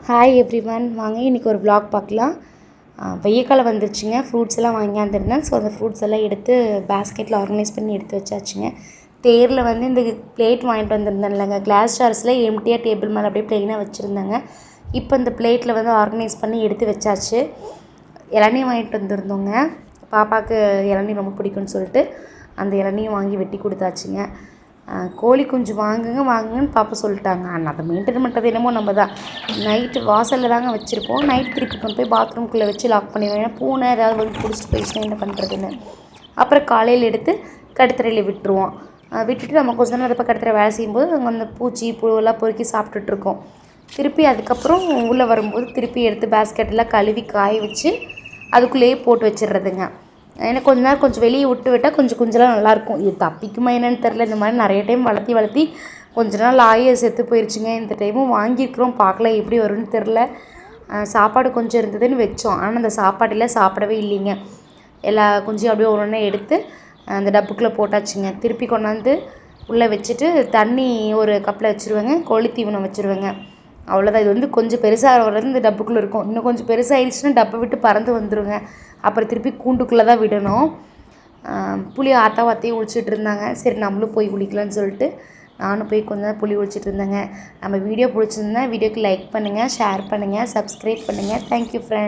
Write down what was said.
Hi everyone, வாங்க இன்றைக்கி ஒரு vlog பார்க்கலாம். வெயில் காலம் வந்துருச்சுங்க. ஃப்ரூட்ஸ் எல்லாம் வாங்கியாந்துருந்தேன். ஸோ அந்த ஃப்ரூட்ஸ் எல்லாம் எடுத்து பேஸ்கெட்டில் ஆர்கனைஸ் பண்ணி எடுத்து வச்சாச்சுங்க. தேரில் வந்து இந்த பிளேட் வாங்கிட்டு வந்திருந்தேன் இல்லைங்க, கிளாஸ் ஜார்ஸில் எம்டியாக டேபிள் மேலே அப்படியே ப்ளெயினாக வச்சுருந்தாங்க. இப்போ இந்த பிளேட்டில் வந்து ஆர்கனைஸ் பண்ணி எடுத்து வச்சாச்சு. இளநீ வாங்கிட்டு வந்திருந்தோங்க. பாப்பாவுக்கு இளநீ ரொம்ப பிடிக்கும்னு சொல்லிட்டு அந்த இளநியும் வாங்கி வெட்டி கொடுத்தாச்சுங்க. கோழி குஞ்சு வாங்குங்கன்னு பாப்பா சொல்லிட்டாங்க. அதை மெயின்டைன் பண்ணுறது என்னமோ நம்ம தான். நைட்டு வாசலில் தாங்க வச்சுருப்போம். நைட் திருப்பி கொண்டு போய் பாத்ரூம்குள்ளே வச்சு லாக் பண்ணிடுவேன். ஏன்னா பூனை ஏதாவது வந்து பிடிச்சிட்டு போயிடுச்சுன்னா என்ன பண்ணுறதுன்னு. அப்புறம் காலையில் எடுத்து கடுத்தரையில் விட்டுருவோம். விட்டுட்டு நம்ம கொஞ்ச நேரம் அதை இப்போ கடுத்தரை வேலை செய்யும்போது அங்கே அந்த பூச்சி புழுவெல்லாம் பொறுக்கி சாப்பிட்டுட்ருக்கோம். திருப்பி அதுக்கப்புறம் உள்ளே வரும்போது திருப்பி எடுத்து பேஸ்கெட்டெல்லாம் கழுவி காய வச்சு அதுக்குள்ளேயே போட்டு வச்சிடுறதுங்க. எனக்கு கொஞ்ச நேரம் கொஞ்சம் வெளியே விட்டால் கொஞ்சம் நல்லாயிருக்கும். இது தப்பிக்குமா என்னென்னு தெரில. இந்த மாதிரி நிறைய டைம் வளர்த்தி கொஞ்ச நாள் ஆகி செத்து போயிடுச்சுங்க. இந்த டைமும் வாங்கியிருக்கிறோம், பார்க்கல எப்படி வரும்னு தெரில. சாப்பாடு கொஞ்சம் இருந்ததுன்னு வச்சோம். ஆனால் அந்த சாப்பாடெல்லாம் சாப்பிடவே இல்லைங்க. எல்லா குஞ்சையும் அப்படியே ஒன்று எடுத்து அந்த டப்புக்குள்ளே போட்டாச்சுங்க. திருப்பி கொண்டாந்து உள்ளே வச்சுட்டு தண்ணி ஒரு கப்பில் வச்சுருவேங்க, கோழி தீவனம் வச்சுருவேங்க. அவ்வளோதான். இது வந்து கொஞ்சம் பெருசாக வர்றது இந்த டப்புக்குள்ளே இருக்கும். இன்னும் கொஞ்சம் பெருசாகிடுச்சுன்னா டப்பை விட்டு பறந்து வந்துடுங்க. அப்புறம் திருப்பி கூண்டுக்குள்ளே தான் விடணும். புளி ஆத்தாத்தையும் உழிச்சிட்டு இருந்தாங்க. சரி நம்மளும் போய் குளிக்கலான்னு சொல்லிட்டு நானும் போய் கொஞ்ச நேரம் புளி உழிச்சிட்டு இருந்தேங்க. நம்ம வீடியோ பிடிச்சிருந்தா வீடியோக்கு லைக் பண்ணுங்கள், ஷேர் பண்ணுங்கள், சப்ஸ்கிரைப் பண்ணுங்கள். Thank you friends.